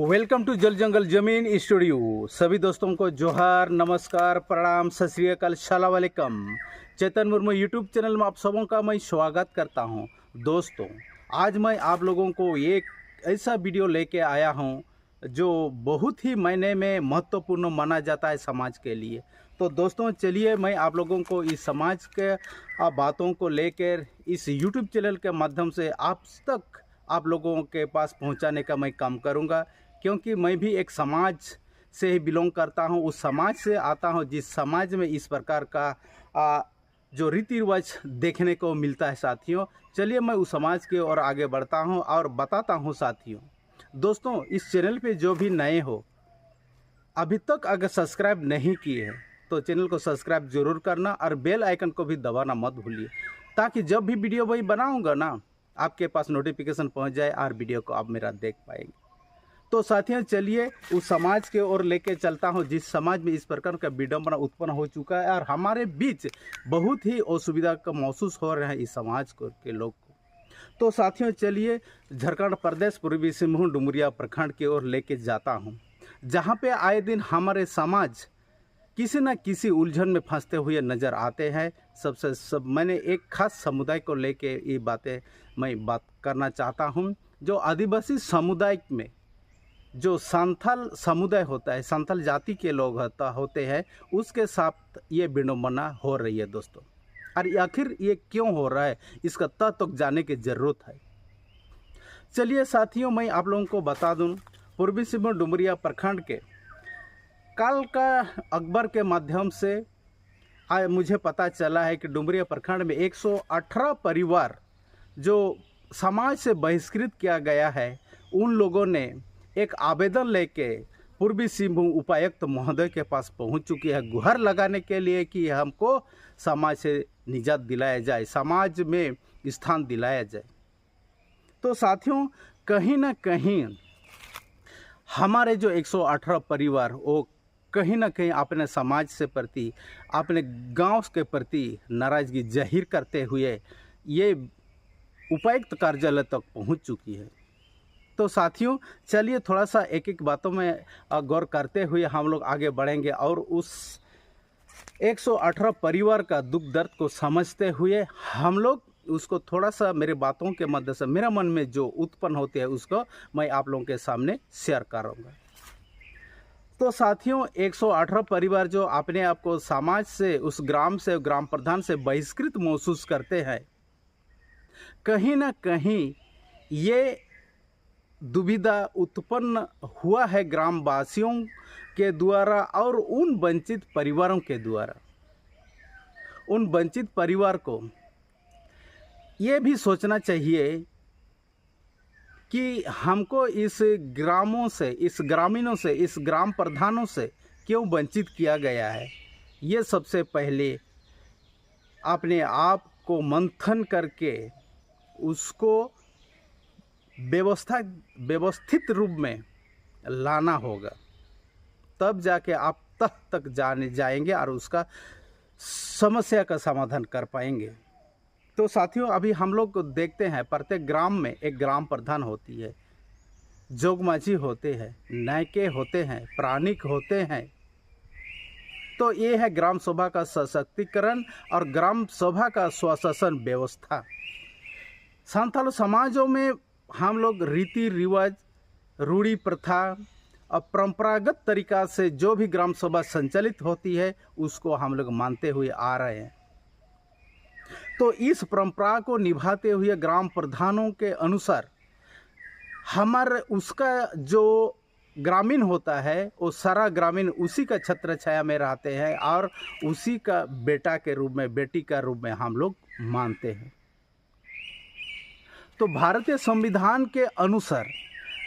Welcome to जल जंगल जमीन studio. सभी दोस्तों को जोहार, नमस्कार, प्रणाम, सत श्री अकाल, सलाम वालेकुम। चेतन मुर्मू यूट्यूब चैनल में आप सबों का मैं स्वागत करता हूं। दोस्तों, आज मैं आप लोगों को एक ऐसा वीडियो लेके आया हूं जो बहुत ही मायने में महत्वपूर्ण माना जाता है समाज के लिए। तो दोस्तों, चलिए मैं आप लोगों को इस समाज के बातों को लेकर इस यूट्यूब चैनल के माध्यम से आप तक आप लोगों के पास पहुंचाने का मैं काम करूंगा, क्योंकि मैं भी एक समाज से ही बिलोंग करता हूं, उस समाज से आता हूं जिस समाज में इस प्रकार का जो रीति रिवाज देखने को मिलता है। साथियों, चलिए मैं उस समाज की ओर आगे बढ़ता हूं और बताता हूं। साथियों, दोस्तों, इस चैनल पे जो भी नए हो, अभी तक अगर सब्सक्राइब नहीं किए हैं तो चैनल को सब्सक्राइब जरूर करना और बेल आइकन को भी दबाना मत भूलिए, ताकि जब भी वीडियो वही बनाऊंगा ना, आपके पास नोटिफिकेशन पहुंच जाए और वीडियो को आप मेरा देख पाएंगे। तो साथियों, चलिए उस समाज के ओर लेके चलता हूं जिस समाज में इस प्रकार का विडंबना उत्पन्न हो चुका है और हमारे बीच बहुत ही असुविधा का महसूस हो रहा है इस समाज के लोग को। तो साथियों, चलिए झारखंड प्रदेश पूर्वी सिंहभूम डुमरिया प्रखंड की ओर लेके जाता हूं, जहां पे आए दिन हमारे समाज किसी न किसी उलझन में फंसते हुए नज़र आते हैं। मैंने एक खास समुदाय को लेके ये बात करना चाहता हूं, जो आदिवासी समुदाय में जो संथाल समुदाय होता है, संथाल जाति के लोग होते हैं, उसके साथ ये विडंबना हो रही है दोस्तों। और आखिर ये क्यों हो रहा है, इसका तथ्य जानने की ज़रूरत है। चलिए साथियों, मैं आप लोगों को बता दूं, पूर्वी सिंहभूम डुमरिया प्रखंड के कल का अखबार के माध्यम से मुझे पता चला है कि डुमरिया प्रखंड में 118 परिवार जो समाज से बहिष्कृत किया गया है, उन लोगों ने एक आवेदन लेके पूर्वी सिंहभूम उपायुक्त महोदय के पास पहुंच चुकी है, गुहार लगाने के लिए कि हमको समाज से निजात दिलाया जाए, समाज में स्थान दिलाया जाए। तो साथियों, कहीं ना कहीं हमारे जो 118 परिवार वो कहीं ना कहीं अपने समाज से प्रति, अपने गांव के प्रति नाराज़गी जाहिर करते हुए ये उपायुक्त कार्यालय तक पहुंच चुकी है। तो साथियों, चलिए थोड़ा सा एक एक बातों में गौर करते हुए हम लोग आगे बढ़ेंगे और उस 118 परिवार का दुख दर्द को समझते हुए हम लोग उसको थोड़ा सा मेरे बातों के मध्य से मेरा मन में जो उत्पन्न होते हैं उसको मैं आप लोगों के सामने शेयर करूँगा। तो साथियों, 118 परिवार जो अपने आप को समाज से, उस ग्राम से, ग्राम प्रधान से बहिष्कृत महसूस करते हैं, कहीं ना कहीं ये दुविधा उत्पन्न हुआ है ग्रामवासियों के द्वारा और उन वंचित परिवारों के द्वारा। उन वंचित परिवार को ये भी सोचना चाहिए कि हमको इस ग्रामों से, इस ग्रामीणों से, इस ग्राम प्रधानों से क्यों वंचित किया गया है। ये सबसे पहले अपने आप को मंथन करके उसको व्यवस्थित रूप में लाना होगा, तब जाके आप तक जाएंगे और उसका समस्या का समाधान कर पाएंगे। तो साथियों, अभी हम लोग देखते हैं प्रत्येक ग्राम में एक ग्राम प्रधान होती है, जोगमाझी होते हैं, नायके होते हैं, प्राणिक होते हैं। तो ये है ग्राम सभा का सशक्तिकरण और ग्राम सभा का स्वशासन व्यवस्था। संथाल समाजों में हम लोग रीति रिवाज, रूढ़ी प्रथा और परंपरागत तरीका से जो भी ग्राम सभा संचालित होती है उसको हम लोग मानते हुए आ रहे हैं। तो इस परंपरा को निभाते हुए ग्राम प्रधानों के अनुसार हमारे उसका जो ग्रामीण होता है वो सारा ग्रामीण उसी का छत्र छाया में रहते हैं और उसी का बेटा के रूप में, बेटी का रूप में हम लोग मानते हैं। तो भारतीय संविधान के अनुसार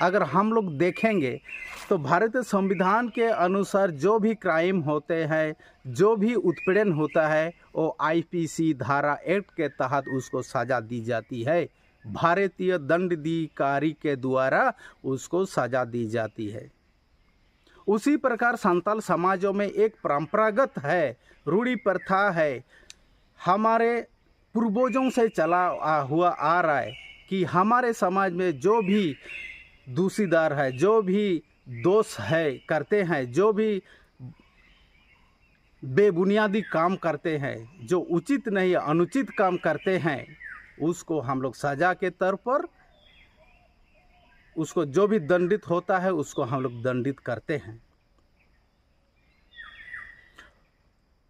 अगर हम लोग देखेंगे तो भारतीय संविधान के अनुसार जो भी क्राइम होते हैं, जो भी उत्पीड़न होता है, वो आईपीसी धारा एक्ट के तहत उसको सज़ा दी जाती है। भारतीय दंडाधिकारी के द्वारा उसको सज़ा दी जाती है। उसी प्रकार संथाल समाजों में एक परंपरागत है, रूढ़ी प्रथा है, हमारे पूर्वजों से चला हुआ आ रहा है कि हमारे समाज में जो भी दूषीदार है, जो भी दोष है करते हैं, जो भी बेबुनियादी काम करते हैं, जो उचित नहीं अनुचित काम करते हैं, उसको हम लोग सजा के तौर पर उसको जो भी दंडित होता है उसको हम लोग दंडित करते हैं।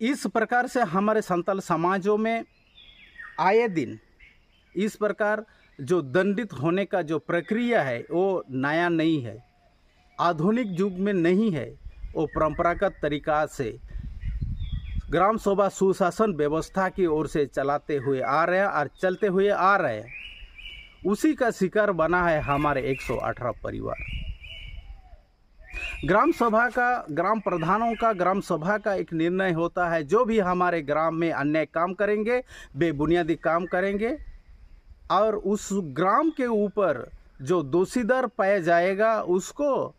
इस प्रकार से हमारे संताल समाजों में आए दिन इस प्रकार जो दंडित होने का जो प्रक्रिया है वो नया नहीं है, आधुनिक युग में नहीं है, वो परंपरागत तरीका से ग्राम सभा सुशासन व्यवस्था की ओर से चलाते हुए आ रहे हैं और चलते हुए आ रहे हैं। उसी का शिकार बना है हमारे 118 परिवार। ग्राम सभा का, ग्राम प्रधानों का, ग्राम सभा का एक निर्णय होता है, जो भी हमारे ग्राम में अन्याय काम करेंगे, बेबुनियादी काम करेंगे और उस ग्राम के ऊपर जो दोषीदार पाया जाएगा उसको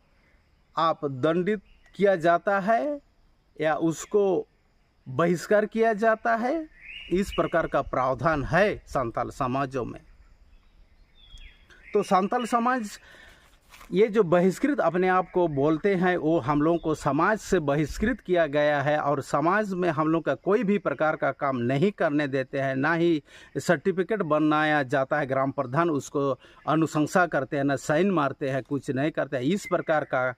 आप दंडित किया जाता है या उसको बहिष्कार किया जाता है। इस प्रकार का प्रावधान है संताल समाजों में। तो संताल समाज ये जो बहिष्कृत अपने आप को बोलते हैं, वो हम लोगों को समाज से बहिष्कृत किया गया है और समाज में हम लोग का कोई भी प्रकार का काम नहीं करने देते हैं, ना ही सर्टिफिकेट बनाया जाता है। ग्राम प्रधान उसको अनुशंसा करते हैं, ना साइन मारते हैं, कुछ नहीं करते हैं। इस प्रकार का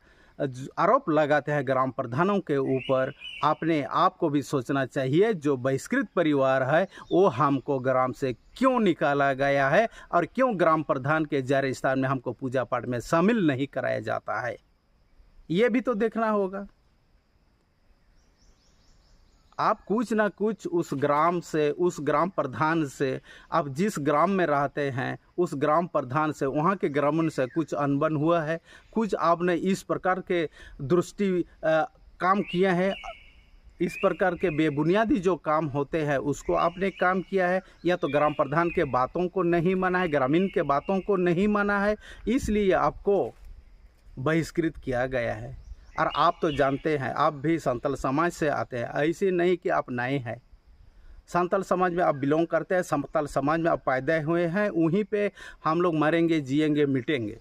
आरोप लगाते हैं ग्राम प्रधानों के ऊपर। अपने आप को भी सोचना चाहिए, जो बहिष्कृत परिवार है वो हमको ग्राम से क्यों निकाला गया है और क्यों ग्राम प्रधान के जार स्थान में हमको पूजा पाठ में शामिल नहीं कराया जाता है, ये भी तो देखना होगा। आप कुछ ना कुछ उस ग्राम से, उस ग्राम प्रधान से, आप जिस ग्राम में रहते हैं उस ग्राम प्रधान से, वहाँ के ग्रामीण से कुछ अनबन हुआ है, कुछ आपने इस प्रकार के दृष्टि काम किए हैं, इस प्रकार के बेबुनियादी जो काम होते हैं उसको आपने काम किया है, या तो ग्राम प्रधान के बातों को नहीं माना है, ग्रामीण के बातों को नहीं माना है, इसलिए आपको बहिष्कृत किया गया है। और आप तो जानते हैं, आप भी संताल समाज से आते हैं, ऐसे नहीं कि आप नए हैं। संताल समाज में आप बिलोंग करते हैं, संताल समाज में आप पैदा हुए हैं, वहीं पे हम लोग मरेंगे, जिएंगे, मिटेंगे।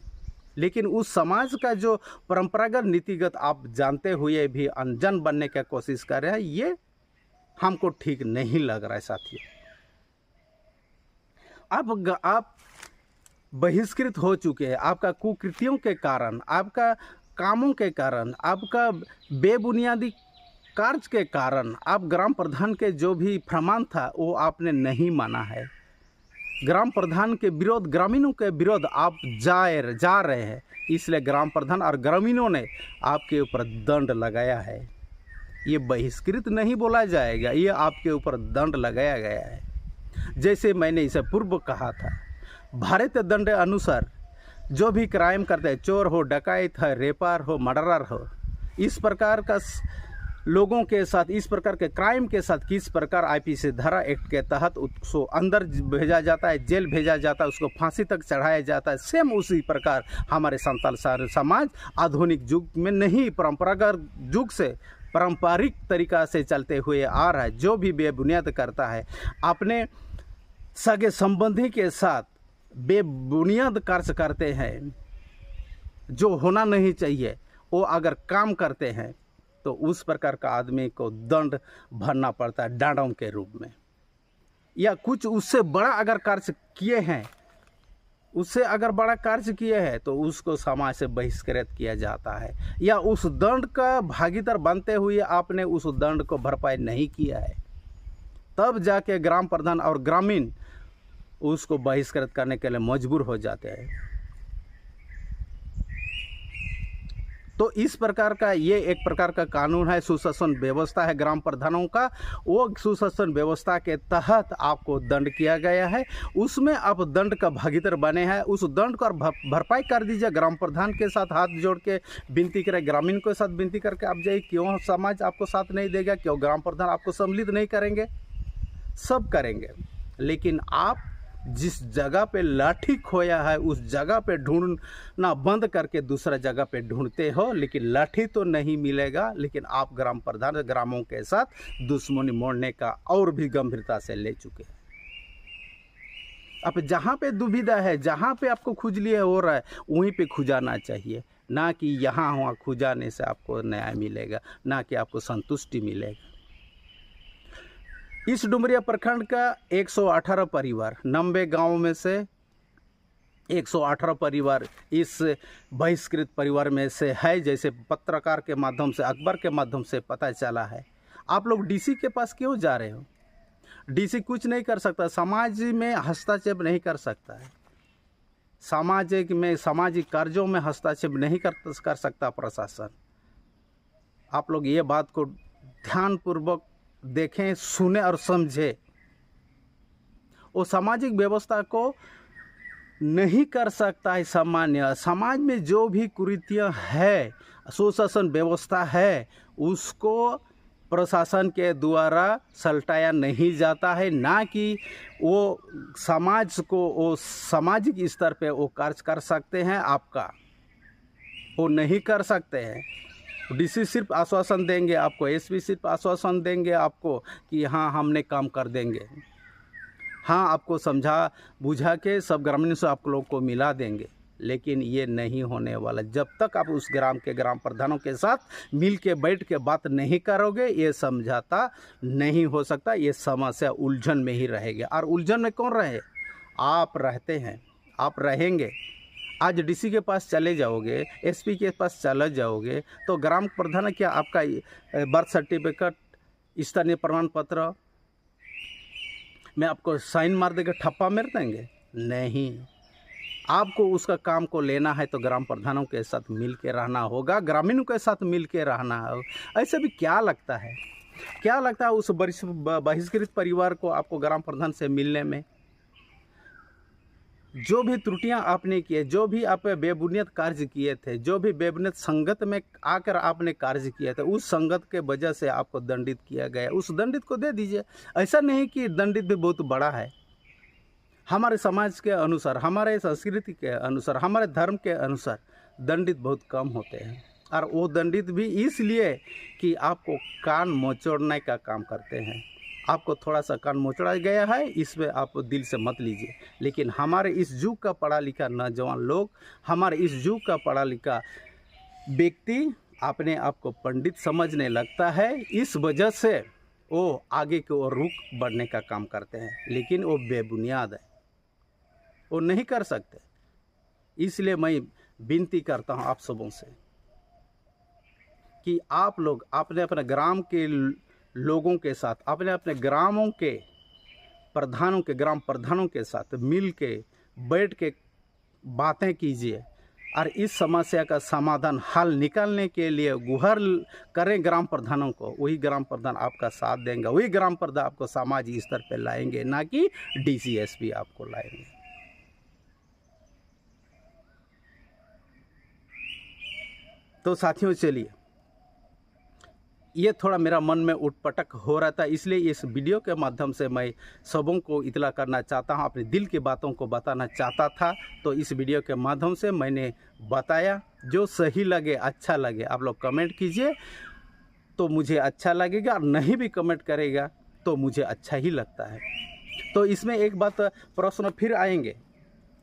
लेकिन उस समाज का जो परंपरागत नीतिगत आप जानते हुए भी अनजान बनने की कोशिश कर रहे हैं, ये हमको ठीक नहीं लग रहा है साथियों। आप बहिष्कृत हो चुके हैं, आपका कुकृतियों के कारण, आपका कामों के कारण, आपका बेबुनियादी कार्य के कारण, आप ग्राम प्रधान के जो भी फरमान था वो आपने नहीं माना है। ग्राम प्रधान के विरोध, ग्रामीणों के विरोध आप जा रहे हैं, इसलिए ग्राम प्रधान और ग्रामीणों ने आपके ऊपर दंड लगाया है। ये बहिष्कृत नहीं बोला जाएगा, ये आपके ऊपर दंड लगाया गया है। जैसे मैंने इसे पूर्व कहा था, भारतीय दंड अनुसार जो भी क्राइम करते हैं, चोर हो, डकैत है, रेपार हो, मर्डरर हो, इस प्रकार का लोगों के साथ, इस प्रकार के क्राइम के साथ किस प्रकार आईपीसी धारा एक्ट के तहत उसको अंदर भेजा जाता है, जेल भेजा जाता है, उसको फांसी तक चढ़ाया जाता है, सेम उसी प्रकार हमारे संताल समाज आधुनिक युग में नहीं, परंपरागत युग से पारंपरिक तरीका से चलते हुए आ रहा है। जो भी बेबुनियाद करता है, अपने सगे संबंधी के साथ बेबुनियाद कार्य करते हैं, जो होना नहीं चाहिए, वो अगर काम करते हैं तो उस प्रकार का आदमी को दंड भरना पड़ता है डांडों के रूप में। या कुछ उससे बड़ा अगर कार्य किए हैं, उससे अगर बड़ा कार्य किए हैं तो उसको समाज से बहिष्कृत किया जाता है, या उस दंड का भागीदार बनते हुए आपने उस दंड को भरपाई नहीं किया है, तब जाके ग्राम प्रधान और ग्रामीण उसको बहिष्कृत करने के लिए मजबूर हो जाते हैं। तो इस प्रकार का ये एक प्रकार का कानून है, सुशासन व्यवस्था है ग्राम प्रधानों का। वो सुशासन व्यवस्था के तहत आपको दंड किया गया है, उसमें आप दंड का भागीदार बने हैं, उस दंड को भरपाई कर दीजिए। ग्राम प्रधान के साथ हाथ जोड़ के विनती करें, ग्रामीण के साथ विनती करके आप जाइए। क्यों समाज आपको साथ नहीं देगा? क्यों ग्राम प्रधान आपको सम्मिलित नहीं करेंगे? सब करेंगे, लेकिन आप जिस जगह पे लाठी खोया है उस जगह पे ढूंढना बंद करके दूसरा जगह पे ढूंढते हो, लेकिन लाठी तो नहीं मिलेगा। लेकिन आप ग्राम प्रधान ग्रामों के साथ दुश्मनी मोड़ने का और भी गंभीरता से ले चुके हैं। अब जहाँ पे दुविधा है, जहाँ पे आपको खुजली हो रहा है, वहीं पे खुजाना चाहिए, ना कि यहाँ वहाँ खुजाने से आपको न्याय मिलेगा, ना कि आपको संतुष्टि मिलेगा। इस डुमरिया प्रखंड का 118 परिवार, 90 गाँव में से 118 परिवार इस बहिष्कृत परिवार में से है, जैसे पत्रकार के माध्यम से, अखबार के माध्यम से पता चला है। आप लोग डीसी के पास क्यों जा रहे हो? डीसी कुछ नहीं कर सकता, समाज में हस्तक्षेप नहीं कर सकता है, सामाजिक कार्यों में हस्तक्षेप नहीं कर सकता प्रशासन। आप लोग ये बात को ध्यानपूर्वक देखें, सुने और समझें। वो सामाजिक व्यवस्था को नहीं कर सकता है। सामान्य समाज में जो भी कुरीतियाँ है, सुशासन व्यवस्था है, उसको प्रशासन के द्वारा सलटाया नहीं जाता है, ना कि वो समाज को, वो सामाजिक स्तर पे वो कार्य कर सकते हैं। आपका वो नहीं कर सकते हैं। डीसी सिर्फ आश्वासन देंगे आपको, एसपी सिर्फ आश्वासन देंगे आपको कि हाँ हमने काम कर देंगे, हाँ आपको समझा बुझा के सब ग्रामीणों से आप लोग को मिला देंगे, लेकिन ये नहीं होने वाला। जब तक आप उस ग्राम के ग्राम प्रधानों के साथ मिल के बैठ के बात नहीं करोगे, ये समझाता नहीं हो सकता। ये समस्या उलझन में ही रहेगी। और उलझन में कौन रहे? आप रहते हैं, आप रहेंगे। आज डीसी के पास चले जाओगे, एसपी के पास चले जाओगे, तो ग्राम प्रधान क्या आपका बर्थ सर्टिफिकेट, स्थानीय प्रमाण पत्र में आपको साइन मार देकर ठप्पा मार देंगे? नहीं। आपको उसका काम को लेना है तो ग्राम प्रधानों के साथ मिल के रहना होगा, ग्रामीणों के साथ मिल के रहना होगा। ऐसे भी क्या लगता है, क्या लगता है उस बहिष्कृत परिवार को आपको ग्राम प्रधान से मिलने में? जो भी त्रुटियां आपने किए, जो भी आप बेबुनियाद कार्य किए थे, जो भी बेबुनियाद संगत में आकर आपने कार्य किए थे, उस संगत के वजह से आपको दंडित किया गया, उस दंडित को दे दीजिए। ऐसा नहीं कि दंडित भी बहुत बड़ा है। हमारे समाज के अनुसार, हमारे संस्कृति के अनुसार, हमारे धर्म के अनुसार दंडित बहुत कम होते हैं, और वो दंडित भी इसलिए कि आपको कान मोचोड़ने का काम करते हैं। आपको थोड़ा सा कान मोचड़ा गया है, इसमें आप दिल से मत लीजिए। लेकिन हमारे इस युग का पढ़ा लिखा नौजवान लोग, हमारे इस युग का पढ़ा लिखा व्यक्ति अपने आप को पंडित समझने लगता है। इस वजह से वो आगे की ओर रुख बढ़ने का काम करते हैं, लेकिन वो बेबुनियाद है, वो नहीं कर सकते। इसलिए मैं विनती करता हूँ आप सबों से कि आप लोग अपने अपने ग्राम के लोगों के साथ, अपने अपने ग्रामों के प्रधानों के, ग्राम प्रधानों के साथ मिल के बैठ के बातें कीजिए, और इस समस्या का समाधान, हल निकालने के लिए गुहार करें ग्राम प्रधानों को। वही ग्राम प्रधान आपका साथ देंगे, वही ग्राम प्रधान आपको सामाजिक स्तर पर लाएंगे, ना कि डीसी एसपी आपको लाएंगे। तो साथियों चलिए, ये थोड़ा मेरा मन में उठपटक हो रहा था, इसलिए इस वीडियो के माध्यम से मैं सबों को इतला करना चाहता हूँ, अपने दिल की बातों को बताना चाहता था। तो इस वीडियो के माध्यम से मैंने बताया। जो सही लगे, अच्छा लगे, आप लोग कमेंट कीजिए तो मुझे अच्छा लगेगा, और नहीं भी कमेंट करेगा तो मुझे अच्छा ही लगता है। तो इसमें एक बात, प्रश्न फिर आएंगे,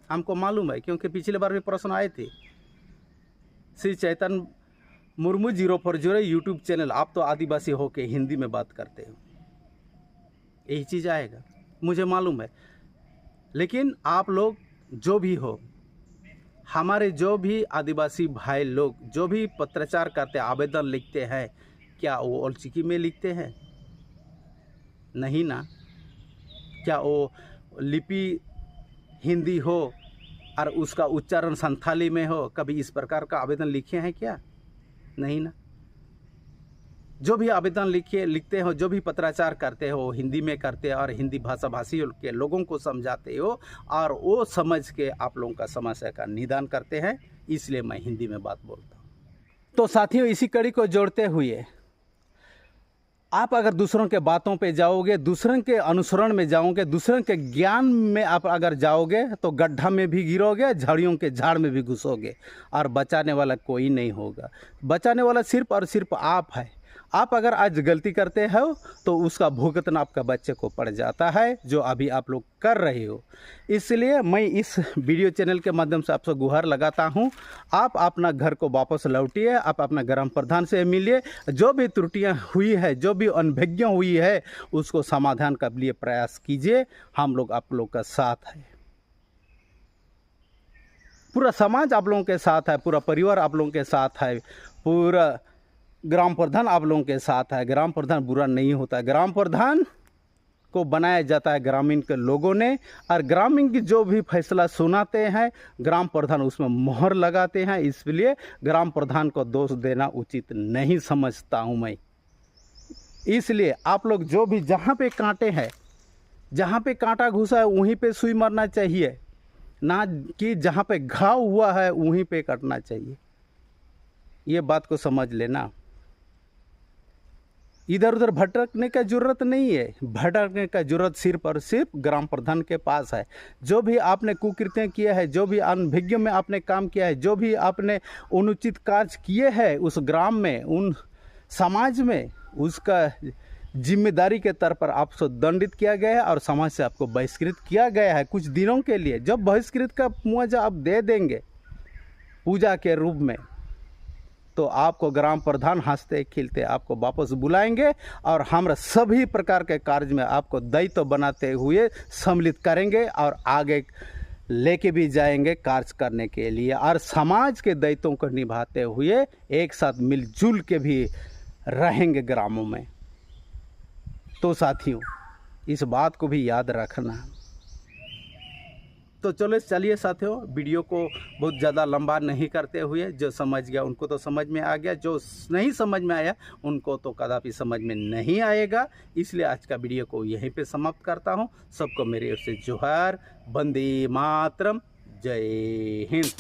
हमको मालूम है, क्योंकि पिछले बार भी प्रश्न आए थे। श्री चैतन्य मुर्मू 040 यूट्यूब चैनल, आप तो आदिवासी हो के हिंदी में बात करते हो, यही चीज़ आएगा, मुझे मालूम है। लेकिन आप लोग जो भी हो, हमारे जो भी आदिवासी भाई लोग जो भी पत्राचार करते, आवेदन लिखते हैं, क्या वो ओलचिकी में लिखते हैं? नहीं ना। क्या वो लिपि हिंदी हो और उसका उच्चारण संथाली में हो? कभी इस प्रकार का आवेदन लिखे हैं क्या? नहीं ना। जो भी आवेदन लिखते हो, जो भी पत्राचार करते हो, हिंदी में करते हो, और हिंदी भाषा भाषी के लोगों को समझाते हो, और वो समझ के आप लोगों का समस्या का निदान करते हैं। इसलिए मैं हिंदी में बात बोलता हूँ। तो साथियों, इसी कड़ी को जोड़ते हुए, आप अगर दूसरों के बातों पे जाओगे, दूसरों के अनुसरण में जाओगे, दूसरों के ज्ञान में आप अगर जाओगे, तो गड्ढा में भी गिरोगे, झाड़ियों के झाड़ में भी घुसोगे, और बचाने वाला कोई नहीं होगा। बचाने वाला सिर्फ और सिर्फ आप है। आप अगर आज गलती करते हो तो उसका भुगतना आपका बच्चे को पड़ जाता है, जो अभी आप लोग कर रहे हो। इसलिए मैं इस वीडियो चैनल के माध्यम से आपसे गुहार लगाता हूं, आप अपना घर को वापस लौटिए, आप अपना ग्राम प्रधान से मिलिए, जो भी त्रुटियां हुई है, जो भी अनभिज्ञ हुई है, उसको समाधान का लिए प्रयास कीजिए। हम लोग आप लोग का साथ है, पूरा समाज आप लोगों के साथ है, पूरा परिवार आप लोगों के साथ है, पूरा ग्राम प्रधान आप लोगों के साथ है। ग्राम प्रधान बुरा नहीं होता है, ग्राम प्रधान को बनाया जाता है ग्रामीण के लोगों ने, और ग्रामीण की जो भी फैसला सुनाते हैं ग्राम प्रधान उसमें मोहर लगाते हैं। इसलिए ग्राम प्रधान को दोष देना उचित नहीं समझता हूं मैं। इसलिए आप लोग जो भी जहां पे कांटे हैं, जहां पे कांटा घुसा है वहीं पे सुई मारना चाहिए, ना कि जहां पे घाव हुआ है वहीं पे कटना चाहिए। ये बात को समझ लेना। इधर उधर भटकने का जरूरत नहीं है, भटकने का जरूरत सिर्फ और सिर्फ ग्राम प्रधान के पास है। जो भी आपने कुकृत्य किया है, जो भी अनभिज्ञ में आपने काम किया है, जो भी आपने अनुचित कार्य किए हैं उस ग्राम में, उन समाज में, उसका जिम्मेदारी के तौर पर आपको दंडित किया गया है और समाज से आपको बहिष्कृत किया गया है कुछ दिनों के लिए। जब बहिष्कृत का मुआवजा आप दे देंगे पूजा के रूप में, तो आपको ग्राम प्रधान हंसते खिलते आपको वापस बुलाएंगे और हम सभी प्रकार के कार्य में आपको दायित्व बनाते हुए सम्मिलित करेंगे और आगे लेके भी जाएंगे कार्य करने के लिए, और समाज के दायित्वों को निभाते हुए एक साथ मिलजुल के भी रहेंगे ग्रामों में। तो साथियों, इस बात को भी याद रखना। तो चलिए साथियों, वीडियो को बहुत ज़्यादा लंबा नहीं करते हुए, जो समझ गया उनको तो समझ में आ गया, जो नहीं समझ में आया उनको तो कदापि समझ में नहीं आएगा। इसलिए आज का वीडियो को यहीं पे समाप्त करता हूं। सबको मेरी ओर से जोहार, वंदे मातरम, जय हिंद।